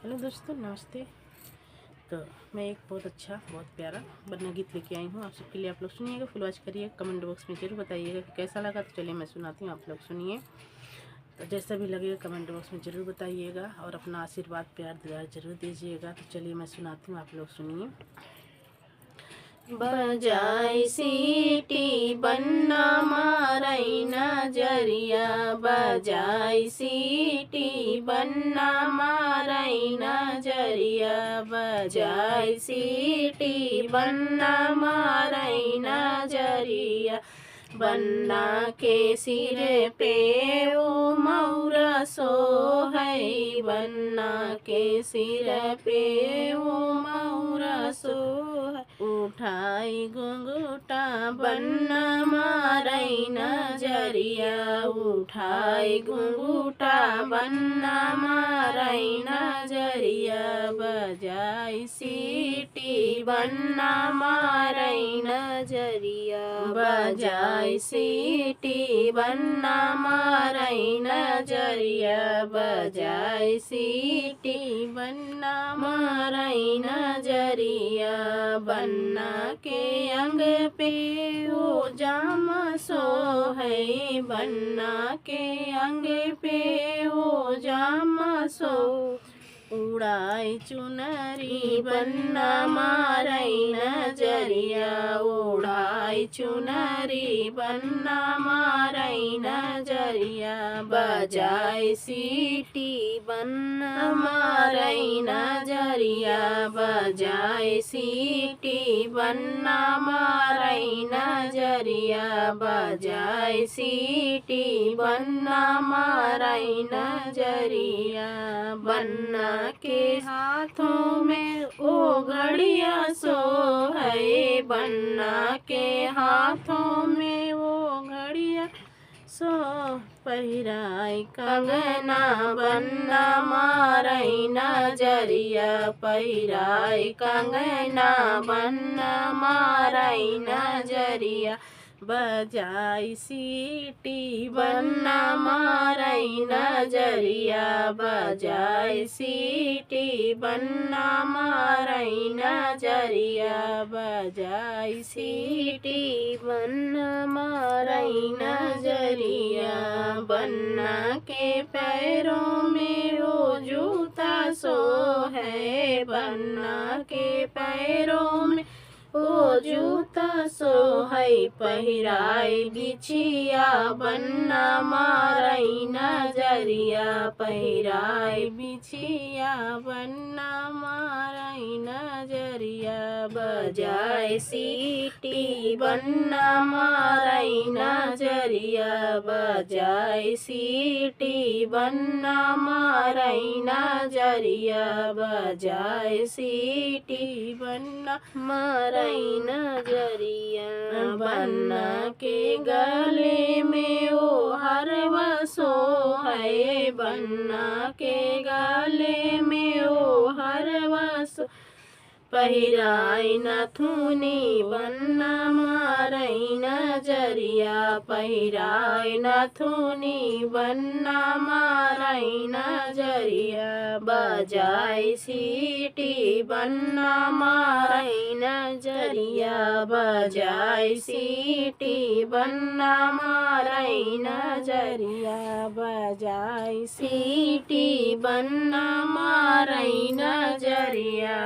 Hello दोस्तों, नमस्ते। तो मैं एक बहुत अच्छा, बहुत प्यारा वरना गीत लेके आई हूँ आप सबके लिए। आप लोग सुनिएगा, फुल वॉच करिएगा, कमेंट बॉक्स में जरूर बताइएगा कि कैसा लगा। तो चलिए मैं सुनाती हूँ, आप लोग सुनिए। तो जैसा भी लगेगा कमेंट बॉक्स में ज़रूर बताइएगा और अपना आशीर्वाद प्यार दुआ जरूर दीजिएगा। तो चलिए मैं सुनाती हूँ, आप लोग सुनिए। बजाई सीटी बन्ना मारई नजरिया, बजाई सीटी बन्ना मारई नजरिया, बजाई सीटी बन्ना मारई नजरिया। बन्ना के सिर पे ओ मौरा सो है, बन्ना के सिर पे ओ मौरा सो है। उठाई घुंघूटा बन्ना मारई नजरिया, उठाई घुंघूटा बन्ना मारई नजरिया। बजाई सीटी बन्ना मारई नजरिया, बजाई सीटी बन्ना मारई नजरिया, बजाई सीटी बन्ना मारई नजरिया। बन्ना के अंग पे ओ जामा सो है, बन्ना के अंग पे ओ जामा सो। उड़ाई चुनरी बन्ना मारई नजरिया, उड़ाई चुनरी बन्ना मारई नजरिया। बजाई सीटी बन्ना मारई नजरिया, बजाई सीटी बन्ना मारई नजरिया, बजाई सीटी बन्ना मारई नजरिया। बन्ना के हाथों में ओ घड़िया सो है, बन्ना के हाथों में वो घड़िया सो। पहिराई कंगना बन्ना मारई नजरिया, पहिराई कंगना बन्ना मारई नजरिया। बजाई सीटी बन्ना मारई नजरिया, बजाई सीटी बन्ना मारई नजरिया, बजाई सीटी बन्ना मारई नजरिया। बन्ना के पैरों में वो जूता सो है, बन्ना के पैरों में ओ जूता सो है। पहिराई बिछिया बन्ना मारई नजरिया, पहिराई बिछिया बन्ना मारई नजरिया। बजाई सीटी बन्ना मारई नजरिया, बजाई सीटी बन्ना मारई नजरिया, बजाई सीटी बन्ना मारई नजरिया। बन्ना के गले में ओ हरवा सो है, बन्ना के गले में ओ हरवा सो। पहिराई नथुनी बन्ना मारई नजरिया, पहिराई नथुनी बन्ना मारई नजरिया। बजाई सीटी बन्ना मारई नजरिया, बजाई सीटी बन्ना मारई नजरिया, बजाई सीटी बन्ना मारई नजरिया।